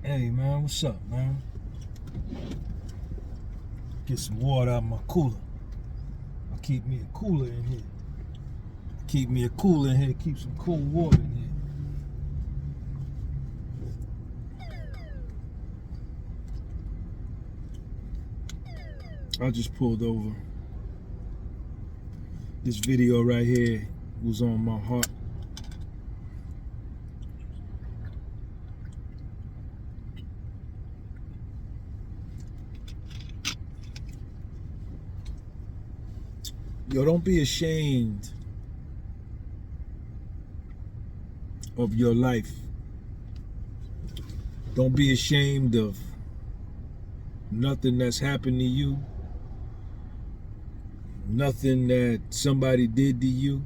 Hey man, what's up, man? Get some water out of my cooler. I keep me a cooler in here. Keep some cold water in here. I just pulled over. This video right here was on my heart. Yo, don't be ashamed of your life. Don't be ashamed of nothing that's happened to you, nothing that somebody did to you,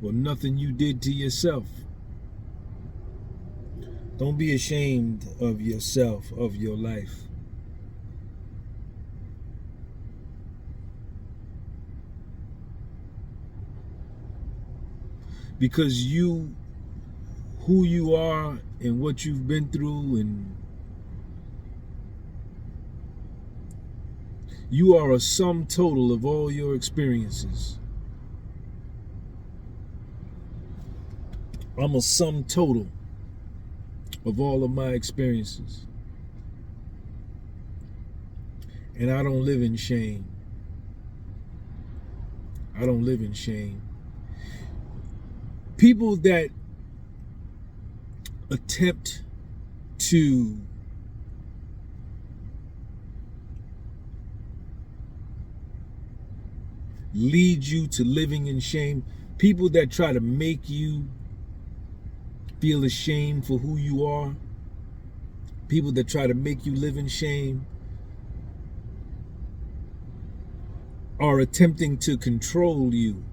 or nothing you did to yourself. Don't be ashamed of yourself, of your life. Because who you are and what you've been through, and you are a sum total of all your experiences. I'm a sum total of all of my experiences. And I don't live in shame. I don't live in shame. People that attempt to lead you to living in shame, people that try to make you feel ashamed for who you are, people that try to make you live in shame, are attempting to control you.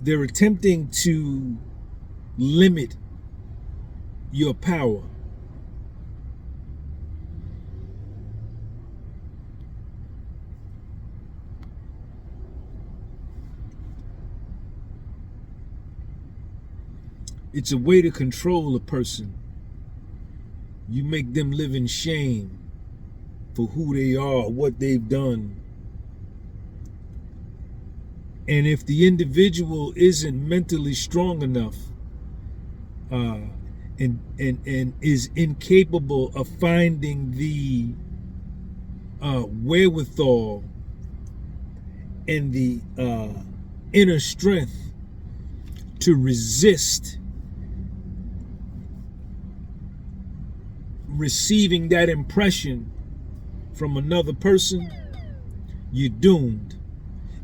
They're attempting to limit your power. It's a way to control a person. You make them live in shame for who they are, what they've done. And if the individual isn't mentally strong enough and is incapable of finding the wherewithal and the inner strength to resist receiving that impression from another person, you're doomed.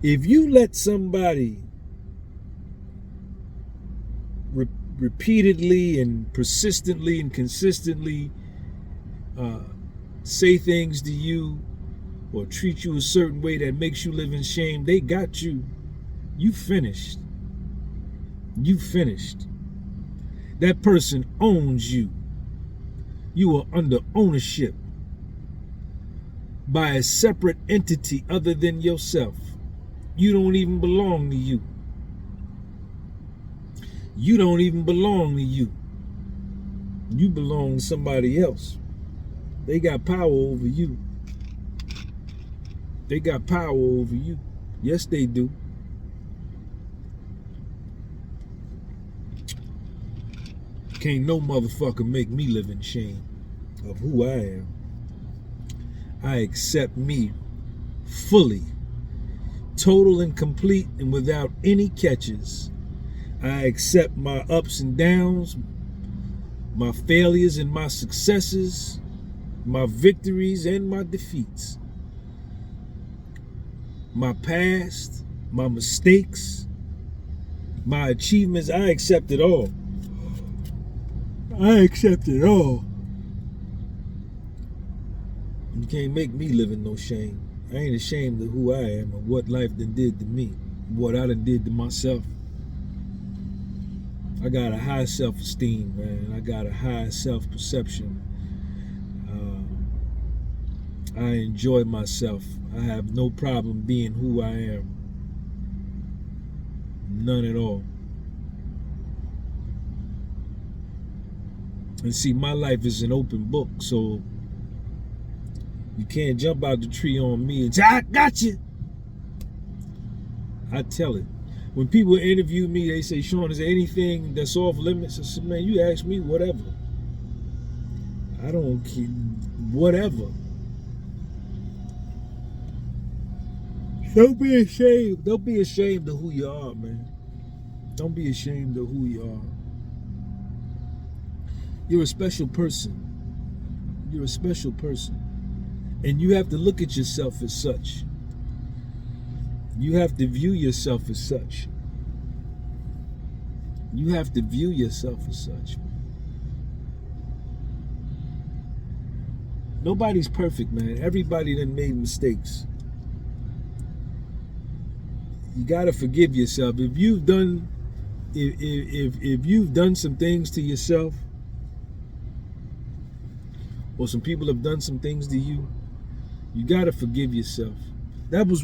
If you let somebody repeatedly and persistently and consistently say things to you or treat you a certain way that makes you live in shame, they got you. You finished. You finished. That person owns you. You are under ownership by a separate entity other than yourself. You don't even belong to you. You don't even belong to you. You belong to somebody else. They got power over you. They got power over you. Yes, they do. Can't no motherfucker make me live in shame of who I am. I accept me fully, total and complete, and without any catches. I accept my ups and downs, my failures and my successes, my victories and my defeats, my past, my mistakes, my achievements. I accept it all. I accept it all. You can't make me live in no shame. I ain't ashamed of who I am and what life done did to me, what I done did to myself. I got a high self-esteem, man. I got a high self-perception. I enjoy myself. I have no problem being who I am. None at all. And see, my life is an open book, so you can't jump out the tree on me and say, I got you. I tell it. When people interview me, they say, Sean, is there anything that's off limits? I said, man, you ask me whatever. I don't care. Whatever. Don't be ashamed. Don't be ashamed of who you are, man. Don't be ashamed of who you are. You're a special person. You're a special person. And you have to look at yourself as such. You have to view yourself as such. You have to view yourself as such. Nobody's perfect, man. Everybody done made mistakes. You gotta forgive yourself. If you've done some things to yourself, or some people have done some things to you, you gotta forgive yourself. That was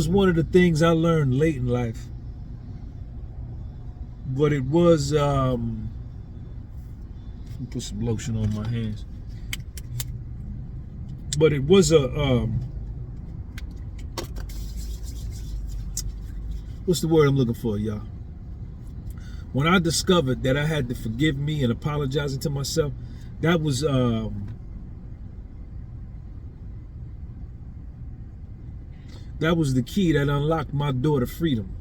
one of the things I learned late in life. But it was put some lotion on my hands. But it was a what's the word I'm looking for, y'all? When I discovered that I had to forgive me and apologizing to myself, that was the key that unlocked my door to freedom.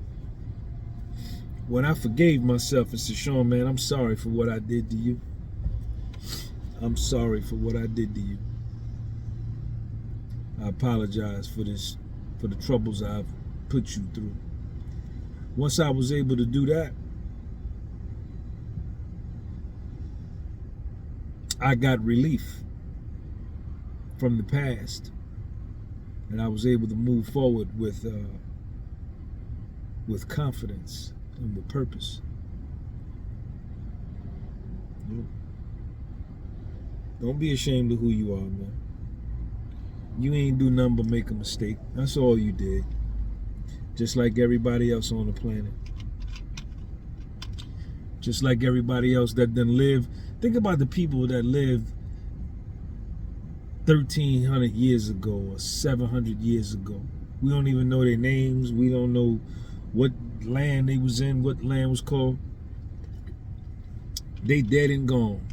When I forgave myself and said, Sean, man, I'm sorry for what I did to you. I'm sorry for what I did to you. I apologize for this, for the troubles I've put you through. Once I was able to do that, I got relief from the past, and I was able to move forward with confidence and with purpose. Don't be ashamed of who you are, man. You ain't do nothing but make a mistake. That's all you did. Just like everybody else on the planet. Just like everybody else that done lived. Think about the people that lived 1,300 years ago or 700 years ago. We don't even know their names. We don't know what land they was in, what land was called. They dead and gone.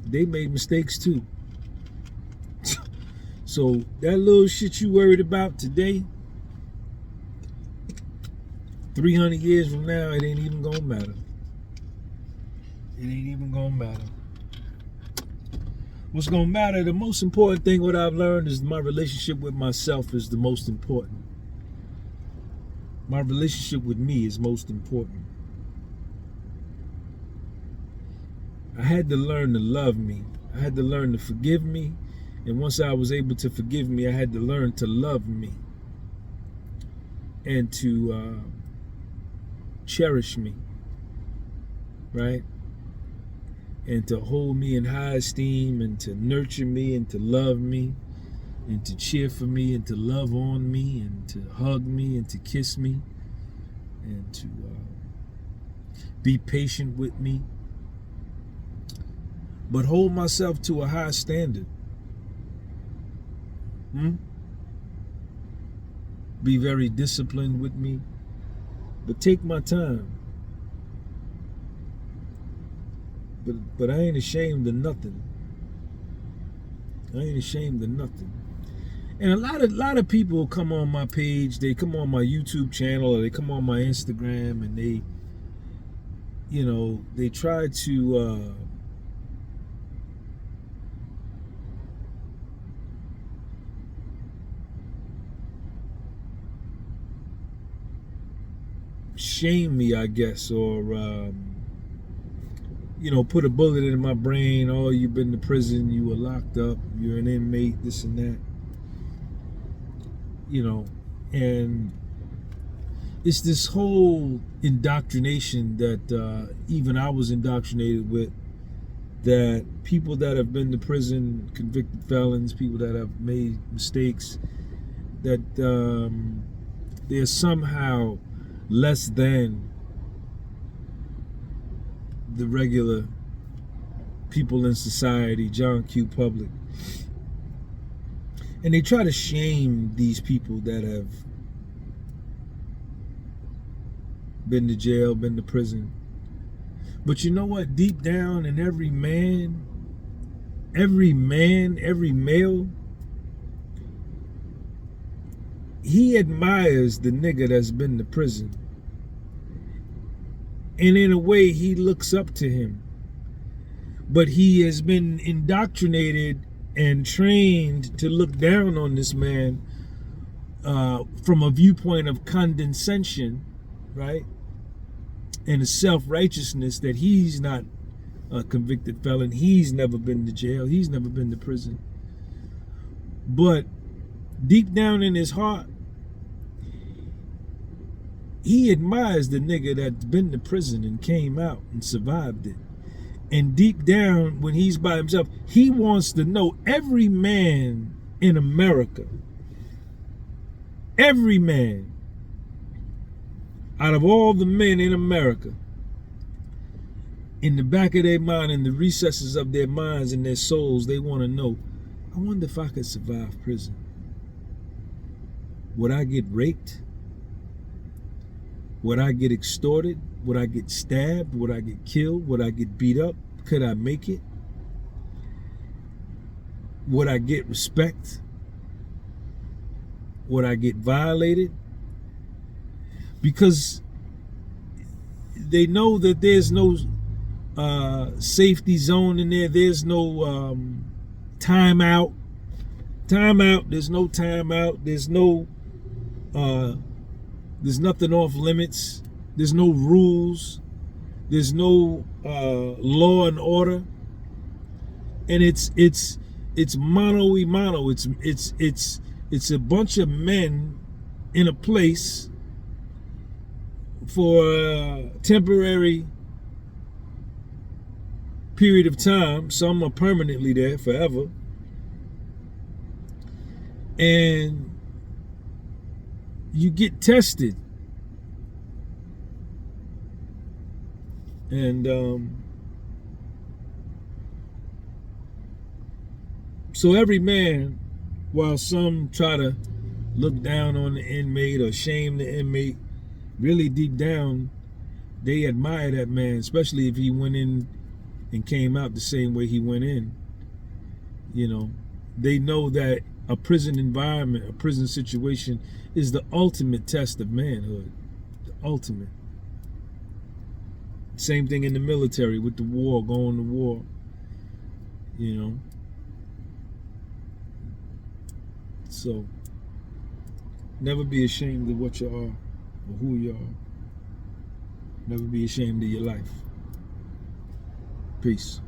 They made mistakes too. So that little shit you worried about today, 300 years from now, it ain't even gonna matter. It ain't even gonna matter. What's gonna matter, the most important thing, what I've learned, is my relationship with myself is the most important. My relationship with me is most important. I had to learn to love me. I had to learn to forgive me. And once I was able to forgive me, I had to learn to love me. And to cherish me. Right? And to hold me in high esteem, and to nurture me, and to love me, and to cheer for me, and to love on me, and to hug me, and to kiss me, and to be patient with me. But hold myself to a high standard. Be very disciplined with me, but take my time. But I ain't ashamed of nothing. I ain't ashamed of nothing. And a lot of people come on my page, they come on my YouTube channel, or they come on my Instagram, and they, you know, they try to shame me, I guess, or you know, put a bullet in my brain. Oh, you've been to prison, you were locked up, you're an inmate, this and that. You know, and it's this whole indoctrination that even I was indoctrinated with, that people that have been to prison, convicted felons, people that have made mistakes, that they're somehow less than the regular people in society, John Q. Public. And they try to shame these people that have been to jail, been to prison. But you know what? Deep down in every male, he admires the nigga that's been to prison. And in a way, he looks up to him. But he has been indoctrinated and trained to look down on this man from a viewpoint of condescension, right? And a self-righteousness that he's not a convicted felon. He's never been to jail. He's never been to prison. But deep down in his heart, he admires the nigga that's been to prison and came out and survived it. And deep down, when he's by himself, he wants to know every man in America, every man, out of all the men in America, in the back of their mind, in the recesses of their minds and their souls, they want to know, I wonder if I could survive prison. Would I get raped? Would I get extorted? Would I get stabbed? Would I get killed? Would I get beat up? Could I make it? Would I get respect? Would I get violated? Because they know that there's no safety zone in there. There's no timeout. There's no timeout. There's nothing off limits. There's no rules. There's no law and order. And it's mano y mano. It's a bunch of men in a place for a temporary period of time. Some are permanently there forever. And you get tested. And so every man, while some try to look down on the inmate or shame the inmate, really deep down, they admire that man, especially if he went in and came out the same way he went in. You know, they know that a prison environment, a prison situation is the ultimate test of manhood. The ultimate. Same thing in the military with the war, going to war. You know. So, never be ashamed of what you are or who you are. Never be ashamed of your life. Peace.